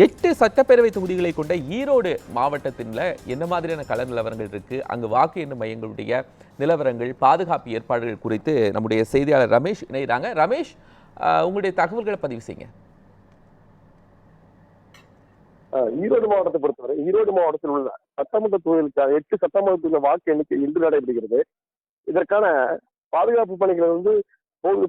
8 சட்டப்பேரவை தொகுதிகளை கொண்ட ஈரோடு மாவட்டத்தில் என்ன மாதிரியான கள நிலவரங்கள் இருக்கு, அங்கு வாக்கு எண்ணும் மையங்களுடைய நிலவரங்கள், பாதுகாப்பு ஏற்பாடுகள் குறித்து நம்முடைய செய்தியாளர் ரமேஷ் இணைகிறாங்க. ரமேஷ், உங்களுடைய தகவல்களை பதிவு செய்யுங்க. ஈரோடு மாவட்டத்தை பொறுத்தவரை ஈரோடு மாவட்டத்தில் உள்ள சட்டமன்ற தொகுதிகளுக்கான 8 சட்டமன்ற வாக்கு எண்ணிக்கை இன்று நடைபெறுகிறது. இதற்கான பாதுகாப்பு பணிகள்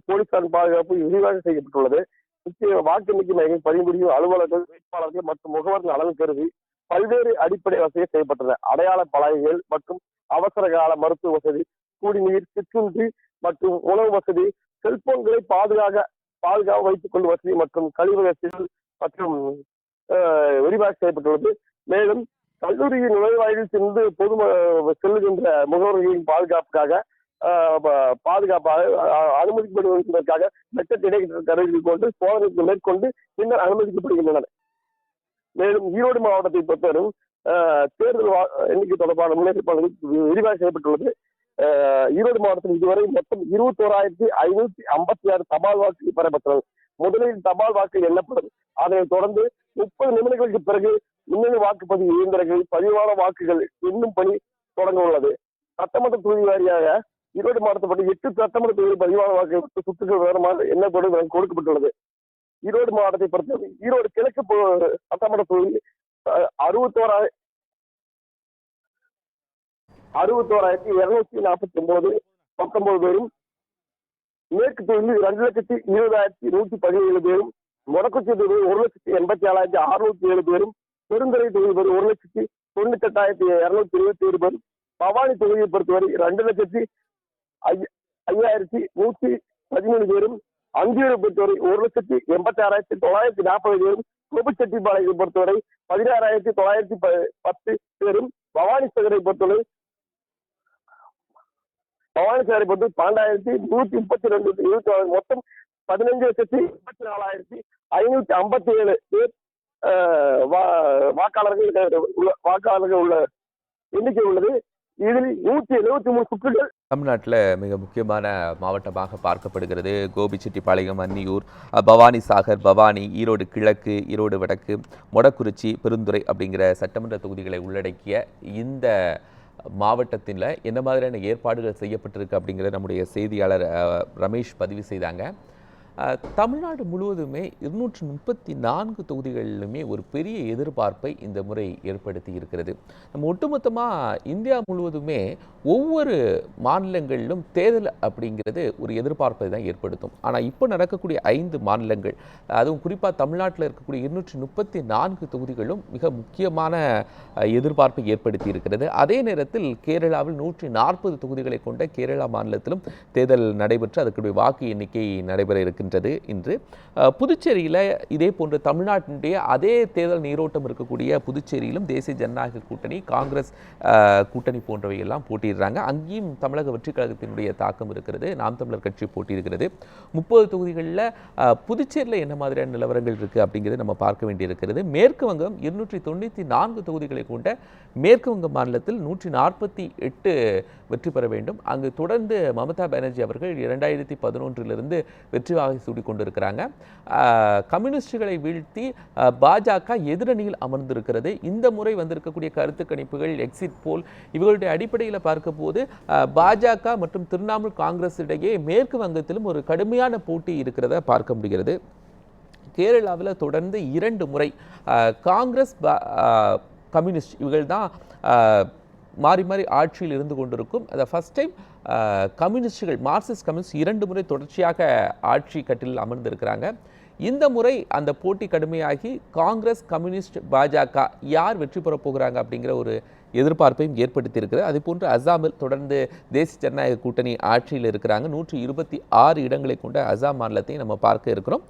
போலீசாரின் பாதுகாப்பு விரிவாக செய்யப்பட்டுள்ளது. முக்கிய வாக்கு எண்ணிக்கை மையங்கள் பணிபுரியும் அலுவலர்கள், வேட்பாளர்கள் மற்றும் முகவர்கள் நலன் கருதி பல்வேறு அடிப்படை வசதிகள் செய்யப்பட்டன. அடையாள பலகைகள் மற்றும் அவசர கால மருத்துவ வசதி, குடிநீர், சிற்றுண்டி மற்றும் உணவு வசதி, செல்போன்களை பாதுகாக வைத்துக் கொள்ளும் வசதி மற்றும் கழிவு வசதிகள் மற்றும் விரிவாக செய்யப்பட்டுள்ளது. மேலும் கல்லூரியின் நுழைவாயில் சென்று செல்லுகின்ற முகவர்களின் பாதுகாப்பாக அனுமதிக்கப்படுவதற்காக மெட்டட் இடைக்கிற கருவிகள் கொண்டு சோதனைக்கு மேற்கொண்டு பின்னர் அனுமதிக்கப்படுகின்றனர். மேலும் ஈரோடு மாவட்டத்தை பொறுத்தவரையும் தேர்தல் எண்ணிக்கை தொடர்பான முன்னேற்பாடுகள் விரிவாக செய்யப்பட்டுள்ளது. ஈரோடு மாவட்டத்தில் இதுவரை மொத்தம் 21,556 தபால் வாக்குகள் பெறப்பட்டுள்ளது. முதலில் தபால் வாக்கு எண்ணப்படும். அதனைத் தொடர்ந்து 30 நிமிடங்களுக்கு பிறகு மின்னணு வாக்குப்பதிவு இயந்திரங்கள் பதிவான வாக்குகள் எண்ணும் பணி தொடங்க உள்ளது. சட்டமன்ற தொகுதி வாரியாக ஈரோடு மாவட்டப்பட்ட 8 சட்டமன்ற தொகுதி பதிவான வாக்குகள் சுற்றுகள் விவரமாக எண்ணப்படும் கொடுக்கப்பட்டுள்ளது. ஈரோடு மாவட்டத்தை பொறுத்தவரை ஈரோடு கிழக்கு சட்டமன்ற தொகுதி 61,249 பேரும், மேற்கு தொகுதியில் 2,20,117 பேரும், மொடக்குச்சி தொகுதி 1,87,607 பேரும், பெருந்துறை தொகுதி 1,98,227 பேரும், பவானி தொகுதியை பொறுத்தவரை 2,05,117 பேரும், அந்தியூரை பொறுத்தவரை 1,86,940 பேரும், கோபிச்செட்டிப்பாளையத்தை பொறுத்தவரை 16,910 பேரும், பவானி சாகரை பொறுத்தவரை 12,132 மொத்தம் 15,84,557 பேர் வாக்காளர்கள் உள்ள எண்ணிக்கை உள்ளது. இதில் 173 சுற்றுகள் தமிழ்நாட்டில் மிக முக்கியமான மாவட்டமாக பார்க்கப்படுகிறது. கோபிச்செட்டிப்பாளையம், அன்னியூர், பவானி சாகர், பவானி, ஈரோடு கிழக்கு, ஈரோடு வடக்கு, மொடக்குறிச்சி, பெருந்துறை அப்படிங்கிற சட்டமன்ற தொகுதிகளை உள்ளடக்கிய இந்த மாவட்டத்தில் என்ன மாதிரியான ஏற்பாடுகள் செய்யப்பட்டிருக்கு அப்படிங்கிற நம்முடைய செய்தியாளர் ரமேஷ் பதிவு செய்தாங்க. தமிழ்நாடு முழுவதுமே 234 தொகுதிகளிலுமே ஒரு பெரிய எதிர்பார்ப்பை இந்த முறை ஏற்படுத்தி இருக்கிறது. நம்ம ஒட்டுமொத்தமாக இந்தியா முழுவதுமே ஒவ்வொரு மாநிலங்களிலும் தேர்தல் அப்படிங்கிறது ஒரு எதிர்பார்ப்பை தான் ஏற்படுத்தும். ஆனால் இப்போ நடக்கக்கூடிய 5 மாநிலங்கள், அதுவும் குறிப்பாக தமிழ்நாட்டில் இருக்கக்கூடிய 234 தொகுதிகளும் மிக முக்கியமான எதிர்பார்ப்பை ஏற்படுத்தி இருக்கிறது. அதே நேரத்தில் கேரளாவில் 140 தொகுதிகளை கொண்ட கேரளா மாநிலத்திலும் தேர்தல் நடைபெற்று அதற்குடைய வாக்கு எண்ணிக்கை நடைபெற இருக்கின்றது. இன்று புதுச்சேரியில் இதே போன்ற தமிழ்நாட்டினுடைய அதே தேர்தல் நீரோட்டம் இருக்கக்கூடிய புதுச்சேரியிலும் தேசிய ஜனநாயக கூட்டணி, காங்கிரஸ் கூட்டணி போன்றவை எல்லாம் போட்டியிடுறாங்க. அங்கேயும் தமிழக வெற்றி கழகத்தினுடைய தாக்கம் இருக்கிறது. நாம் தமிழர் கட்சி போட்டியிருக்கிறது. 30 தொகுதிகளில் புதுச்சேரியில் என்ன மாதிரியான நிலவரங்கள் இருக்குது அப்படிங்கிறது நம்ம பார்க்க வேண்டியிருக்கிறது. மேற்கு வங்கம் 294 தொகுதிகளை கொண்ட மேற்கு வங்க மாநிலத்தில் 148 வெற்றி பெற வேண்டும். அங்கு தொடர்ந்து மமதா பானர்ஜி அவர்கள் 2011 வெற்றி வாகை சூடி கொண்டிருக்கிறாங்க. கம்யூனிஸ்டுகளை வீழ்த்தி பாஜக எதிரணியில் அமர்ந்திருக்கிறது. இந்த முறை வந்திருக்கக்கூடிய கருத்து கணிப்புகள், எக்ஸிட் போல் இவர்களுடைய அடிப்படையில் பார்க்க போது பாஜக மற்றும் திரிணாமுல் காங்கிரஸ் இடையே மேற்கு வங்கத்திலும் ஒரு கடுமையான போட்டி இருக்கிறத பார்க்க முடிகிறது. கேரளாவில் தொடர்ந்து 2 முறை காங்கிரஸ், கம்யூனிஸ்ட் இவர்கள் தான் மாறி மாறி ஆட்சியில் இருந்து கொண்டிருக்கும். அதை ஃபர்ஸ்ட் டைம் கம்யூனிஸ்டுகள், மார்க்சிஸ்ட் கம்யூனிஸ்ட் 2 முறை தொடர்ச்சியாக ஆட்சி கட்டிலில் அமர்ந்திருக்கிறாங்க. இந்த முறை அந்த போட்டி கடுமையாகி காங்கிரஸ், கம்யூனிஸ்ட், பாஜக யார் வெற்றி பெறப் போகிறாங்க அப்படிங்கிற ஒரு எதிர்பார்ப்பையும் ஏற்படுத்தி இருக்கிறது. அதே போன்று அசாமில் தொடர்ந்து தேசிய ஜனநாயக கூட்டணி ஆட்சியில் இருக்கிறாங்க. 126 இடங்களை கொண்ட அசாம் மாநிலத்தை நம்ம பார்க்க இருக்கிறோம்.